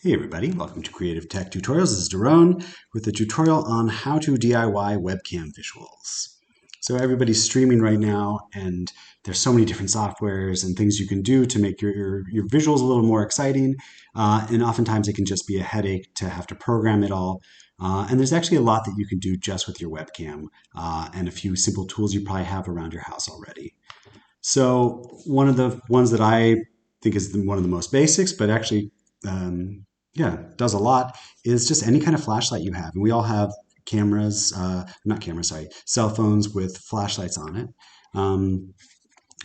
Hey everybody, welcome to Creative Tech Tutorials. This is Daron with a tutorial on how to DIY webcam visuals. So everybody's streaming right now and there's so many different softwares and things you can do to make your visuals a little more exciting. And oftentimes it can just be a headache to have to program it all. And there's actually a lot that you can do just with your webcam and a few simple tools you probably have around your house already. So one of the ones that I think is one of the most basics, but actually does a lot, is just any kind of flashlight you have. And we all have cameras, not cameras, sorry, cell phones with flashlights on it.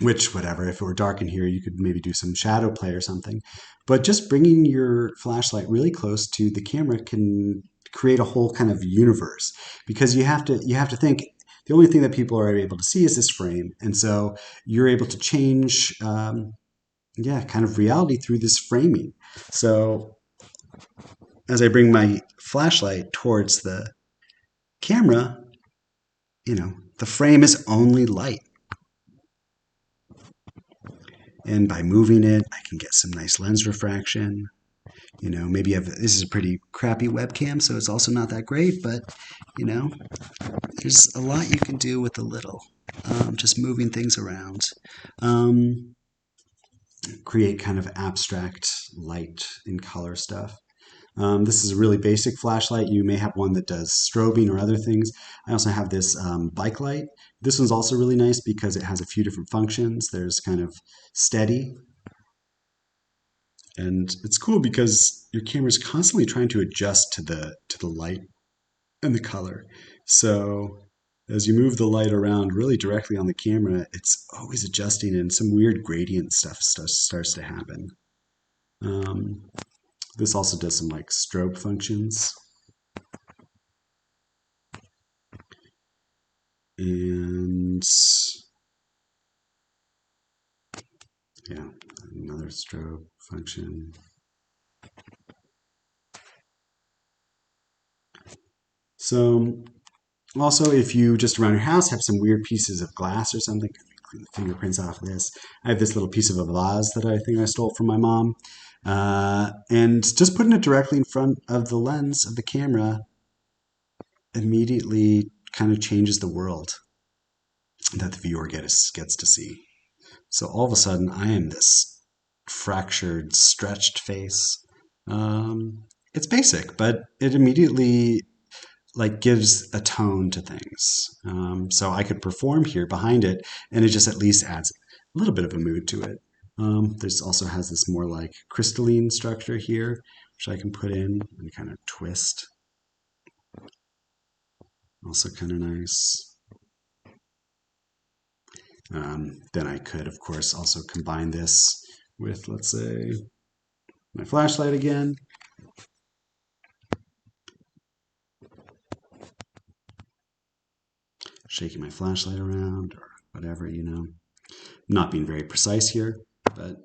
Which, whatever, if it were dark in here, you could maybe do some shadow play or something. But just bringing your flashlight really close to the camera can create a whole kind of universe, because you have to think the only thing that people are able to see is this frame, and so you're able to change kind of reality through this framing. So as I bring my flashlight towards the camera, the frame is only light. And by moving it, I can get some nice lens refraction. Maybe this is a pretty crappy webcam, so it's also not that great, but, there's a lot you can do with a little, just moving things around. Create kind of abstract light and color stuff. This is a really basic flashlight. You may have one that does strobing or other things. I also have this bike light. This one's also really nice because it has a few different functions. There's kind of steady. And it's cool because your camera is constantly trying to adjust to the light and the color. So as you move the light around really directly on the camera, it's always adjusting, and some weird gradient stuff starts to happen. This also does some like strobe functions. And yeah, another strobe function. So also, if you just around your house have some weird pieces of glass or something, clean the fingerprints off of this. I have this little piece of a vase that I think I stole from my mom. And just putting it directly in front of the lens of the camera immediately kind of changes the world that the viewer gets to see. So all of a sudden, I am this fractured, stretched face. It's basic, but it immediately gives a tone to things. So I could perform here behind it, and it just at least adds a little bit of a mood to it. This also has this more like crystalline structure here, which I can put in and kind of twist. Also kind of nice. Then I could, of course, also combine this with, let's say, my flashlight again. Shaking my flashlight around or whatever, I'm not being very precise here, but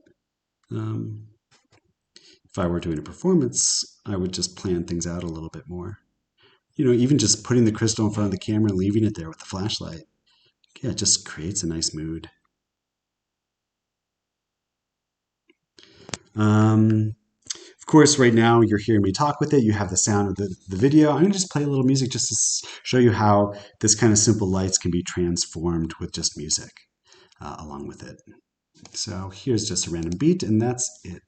if I were doing a performance, I would just plan things out a little bit more. Even just putting the crystal in front of the camera and leaving it there with the flashlight, it just creates a nice mood. Of course, right now you're hearing me talk with it. You have the sound of the video. I'm going to just play a little music just to show you how this kind of simple lights can be transformed with just music along with it. So here's just a random beat, and that's it.